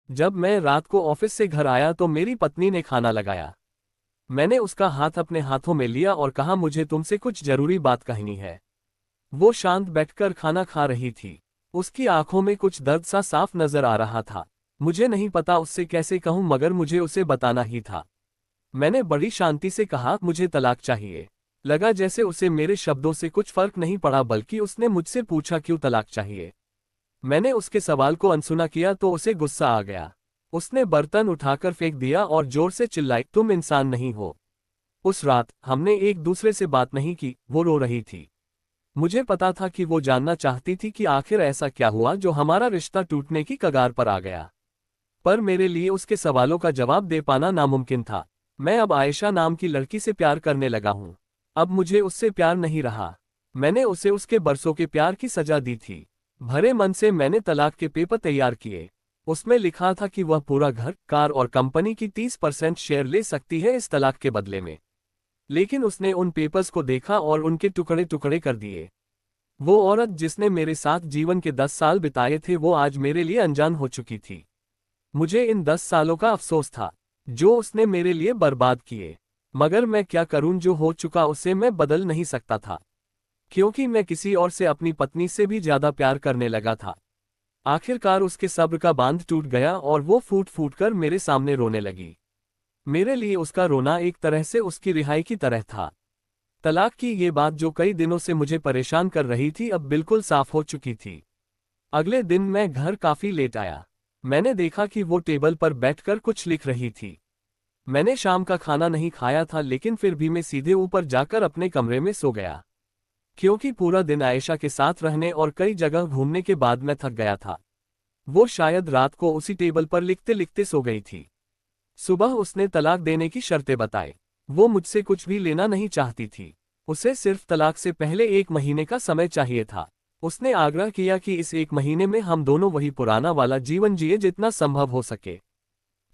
जब मैं रात को ऑफिस से घर आया तो मेरी पत्नी ने खाना लगाया। मैंने उसका हाथ अपने हाथों में लिया और कहा, मुझे तुमसे कुछ जरूरी बात कहनी है। वो शांत बैठकर खाना खा रही थी। उसकी आंखों में कुछ दर्द सा साफ नजर आ रहा था। मुझे नहीं पता उससे कैसे कहूं, मगर मुझे उसे बताना ही था। मैंने बड़ी शांति से कहा, मुझे तलाक चाहिए। लगा जैसे उसे मेरे शब्दों से कुछ फर्क नहीं पड़ा, बल्कि उसने मुझसे पूछा, क्यों तलाक चाहिए। मैंने उसके सवाल को अनसुना किया तो उसे गुस्सा आ गया। उसने बर्तन उठाकर फेंक दिया और जोर से चिल्लाई, तुम इंसान नहीं हो। उस रात हमने एक दूसरे से बात नहीं की। वो रो रही थी। मुझे पता था कि वो जानना चाहती थी कि आखिर ऐसा क्या हुआ जो हमारा रिश्ता टूटने की कगार पर आ गया। पर मेरे लिए उसके सवालों का जवाब दे पाना नामुमकिन था। मैं अब आयशा नाम की लड़की से प्यार करने लगा हूं। अब मुझे उससे प्यार नहीं रहा। मैंने उसे उसके बरसों के प्यार की सजा दी थी। भरे मन से मैंने तलाक के पेपर तैयार किए। उसमें लिखा था कि वह पूरा घर, कार और कंपनी की 30% शेयर ले सकती है इस तलाक के बदले में। लेकिन उसने उन पेपर्स को देखा और उनके टुकड़े टुकड़े कर दिए। वो औरत जिसने मेरे साथ जीवन के 10 साल बिताए थे, वो आज मेरे लिए अनजान हो चुकी थी। मुझे इन 10 सालों का अफसोस था जो उसने मेरे लिए बर्बाद किए। मगर मैं क्या करूं, जो हो चुका उसे मैं बदल नहीं सकता था, क्योंकि मैं किसी और से अपनी पत्नी से भी ज्यादा प्यार करने लगा था। आखिरकार उसके सब्र का बांध टूट गया और वो फूट फूट कर मेरे सामने रोने लगी। मेरे लिए उसका रोना एक तरह से उसकी रिहाई की तरह था। तलाक की ये बात जो कई दिनों से मुझे परेशान कर रही थी, अब बिल्कुल साफ हो चुकी थी। अगले दिन मैं घर काफी लेट आया। मैंने देखा कि वो टेबल पर बैठकर कुछ लिख रही थी। मैंने शाम का खाना नहीं खाया था, लेकिन फिर भी मैं सीधे ऊपर जाकर अपने कमरे में सो गया, क्योंकि पूरा दिन आयशा के साथ रहने और कई जगह घूमने के बाद मैं थक गया था। वो शायद रात को उसी टेबल पर लिखते लिखते सो गई थी। सुबह उसने तलाक देने की शर्तें बताई। वो मुझसे कुछ भी लेना नहीं चाहती थी। उसे सिर्फ तलाक से पहले 1 महीने का समय चाहिए था। उसने आग्रह किया कि इस 1 महीने में हम दोनों वही पुराना वाला जीवन जिए जितना संभव हो सके,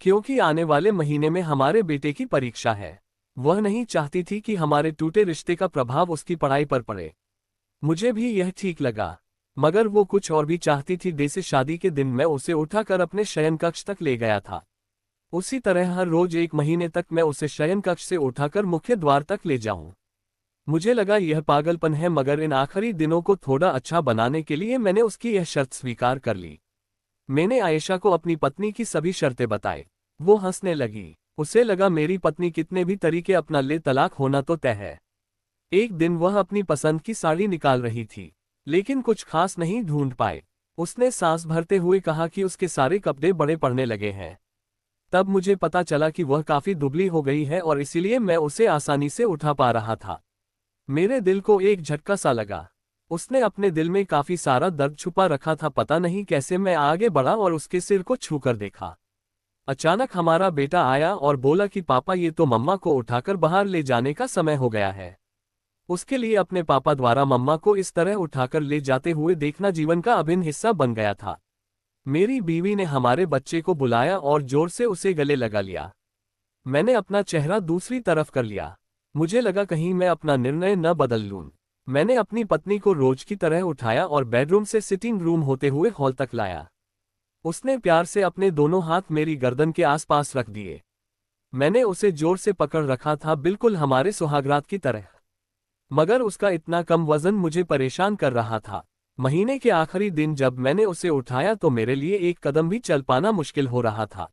क्योंकि आने वाले महीने में हमारे बेटे की परीक्षा है। वह नहीं चाहती थी कि हमारे टूटे रिश्ते का प्रभाव उसकी पढ़ाई पर पड़े। मुझे भी यह ठीक लगा, मगर वो कुछ और भी चाहती थी। जैसे शादी के दिन मैं उसे उठाकर अपने शयन कक्ष तक ले गया था, उसी तरह हर रोज 1 महीने तक मैं उसे शयन कक्ष से उठाकर मुख्य द्वार तक ले जाऊं। मुझे लगा यह पागलपन है, मगर इन आखिरी दिनों को थोड़ा अच्छा बनाने के लिए मैंने उसकी यह शर्त स्वीकार कर ली। मैंने आयशा को अपनी पत्नी की सभी शर्तें बताई। वो हंसने लगी। उसे लगा मेरी पत्नी कितने भी तरीके अपना ले, तलाक होना तो तय है। एक दिन वह अपनी पसंद की साड़ी निकाल रही थी, लेकिन कुछ खास नहीं ढूंढ पाए। उसने सांस भरते हुए कहा कि उसके सारे कपड़े बड़े पड़ने लगे हैं। तब मुझे पता चला कि वह काफी दुबली हो गई है और इसीलिए मैं उसे आसानी से उठा पा रहा था। मेरे दिल को एक झटका सा लगा। उसने अपने दिल में काफी सारा दर्द छुपा रखा था। पता नहीं कैसे मैं आगे बढ़ा और उसके सिर को छूकर देखा। अचानक हमारा बेटा आया और बोला कि पापा, ये तो मम्मा को उठाकर बाहर ले जाने का समय हो गया है। उसके लिए अपने पापा द्वारा मम्मा को इस तरह उठाकर ले जाते हुए देखना जीवन का अभिन्न हिस्सा बन गया था। मेरी बीवी ने हमारे बच्चे को बुलाया और जोर से उसे गले लगा लिया। मैंने अपना चेहरा दूसरी तरफ कर लिया। मुझे लगा कहीं मैं अपना निर्णय न बदल लूं। मैंने अपनी पत्नी को रोज की तरह उठाया और बेडरूम से सिटिंग रूम होते हुए हॉल तक लाया। उसने प्यार से अपने दोनों हाथ मेरी गर्दन के आसपास रख दिए। मैंने उसे जोर से पकड़ रखा था, बिल्कुल हमारे सुहागरात की तरह। मगर उसका इतना कम वजन मुझे परेशान कर रहा था। महीने के आखिरी दिन जब मैंने उसे उठाया तो मेरे लिए एक कदम भी चल पाना मुश्किल हो रहा था।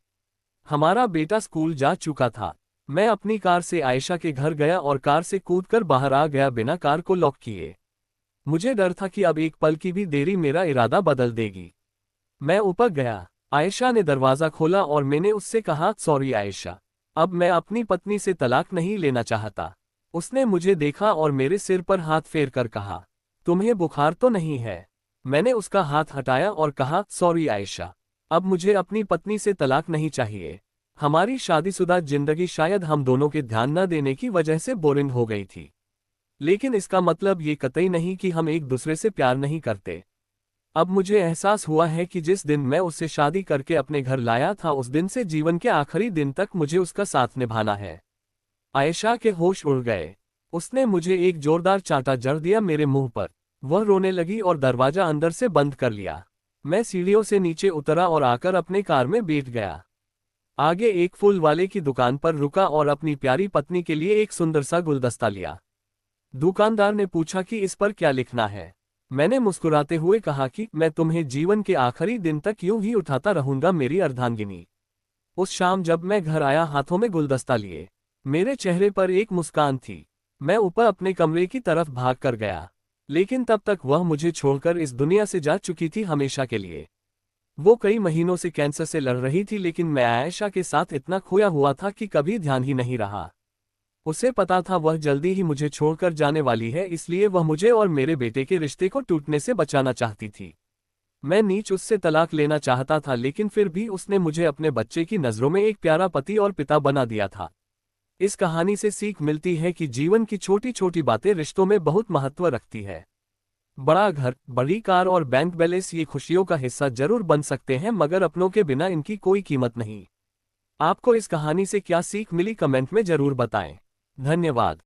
हमारा बेटा स्कूल जा चुका था। मैं अपनी कार से आयशा के घर गया और कार से कूदकर बाहर आ गया, बिना कार को लॉक किए। मुझे डर था कि अब एक पल की भी देरी मेरा इरादा बदल देगी। मैं ऊपर गया। आयशा ने दरवाजा खोला और मैंने उससे कहा, सॉरी आयशा, अब मैं अपनी पत्नी से तलाक नहीं लेना चाहता। उसने मुझे देखा और मेरे सिर पर हाथ फेर कर कहा, तुम्हें बुखार तो नहीं है। मैंने उसका हाथ हटाया और कहा, सॉरी आयशा, अब मुझे अपनी पत्नी से तलाक नहीं चाहिए। हमारी शादीशुदा जिंदगी शायद हम दोनों के ध्यान न देने की वजह से बोरिंग हो गई थी, लेकिन इसका मतलब ये कतई नहीं कि हम एक दूसरे से प्यार नहीं करते। अब मुझे एहसास हुआ है कि जिस दिन मैं उससे शादी करके अपने घर लाया था, उस दिन से जीवन के आखिरी दिन तक मुझे उसका साथ निभाना है। आयशा के होश उड़ गए। उसने मुझे एक जोरदार चांटा जड़ दिया मेरे मुंह पर। वह रोने लगी और दरवाजा अंदर से बंद कर लिया। मैं सीढ़ियों से नीचे उतरा और आकर अपने कार में बैठ गया। आगे एक फूल वाले की दुकान पर रुका और अपनी प्यारी पत्नी के लिए एक सुंदर सा गुलदस्ता लिया। दुकानदार ने पूछा कि इस पर क्या लिखना है। मैंने मुस्कुराते हुए कहा कि मैं तुम्हें जीवन के आखिरी दिन तक यूं ही उठाता रहूंगा मेरी अर्धांगिनी। उस शाम जब मैं घर आया हाथों में गुलदस्ता लिए, मेरे चेहरे पर एक मुस्कान थी। मैं ऊपर अपने कमरे की तरफ भाग कर गया, लेकिन तब तक वह मुझे छोड़कर इस दुनिया से जा चुकी थी हमेशा के लिए। वो कई महीनों से कैंसर से लड़ रही थी, लेकिन मैं आयशा के साथ इतना खोया हुआ था कि कभी ध्यान ही नहीं रहा। उसे पता था वह जल्दी ही मुझे छोड़कर जाने वाली है, इसलिए वह मुझे और मेरे बेटे के रिश्ते को टूटने से बचाना चाहती थी। मैं नीच उससे तलाक लेना चाहता था, लेकिन फिर भी उसने मुझे अपने बच्चे की नज़रों में एक प्यारा पति और पिता बना दिया था। इस कहानी से सीख मिलती है कि जीवन की छोटी छोटी बातें रिश्तों में बहुत महत्व रखती है। बड़ा घर, बड़ी कार और बैंक बैलेंस ये खुशियों का हिस्सा जरूर बन सकते हैं, मगर अपनों के बिना इनकी कोई कीमत नहीं। आपको इस कहानी से क्या सीख मिली, कमेंट में जरूर बताएं। धन्यवाद।